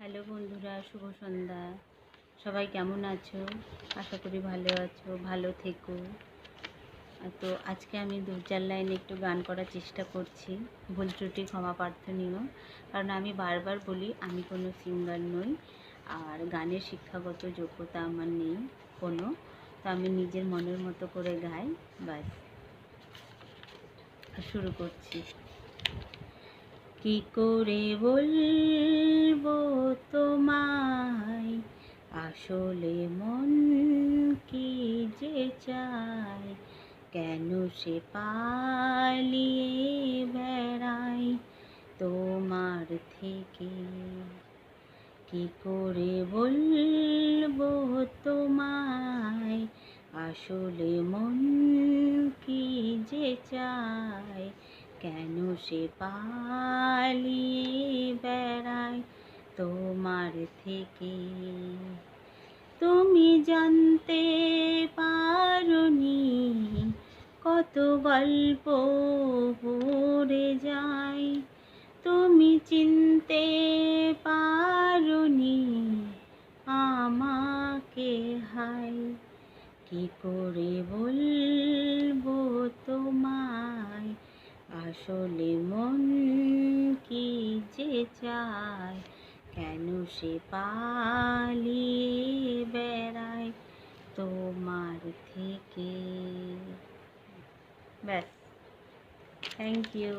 Hello বন্ধুরা, শুভ সন্ধ্যা। সবাই কেমন আছো? আশা করি ভালো আছো, ভালো থেকো। তো আজকে আমি দু চার লাইনে একটু গান করার চেষ্টা করছি। ভুল ত্রুটি ক্ষমা প্রার্থনীয়, কারণ আমি বারবার বলি আমি কোনো সিঙ্গার নই, আর গানের শিক্ষাগত যোগ্যতা আমার নেই কোনো। তো আমি নিজের মনের মতো করে গাই, ব্যাস। শুরু করছি। কি করে বলবো তোমায়, আসলে মন কি যে চায়, কেন সে পালিয়ে বেড়ায় তোমার থেকে। কি করে বলবো তোমায়, আসলে মন কি যে চায়, কেন সে পালিয়ে বেড়ায় তোমার থেকে। তুমি জানতে পারোনি কত গল্প পড়ে যায়, তুমি চিনতে পারোনি আমাকে হায়। কি করে বলবো তোমায়, আসলে মন কি যে চায়, কেন সে পালিয়ে বেড়ায় তোমার থেকে। ব্যাস, থ্যাংক ইউ।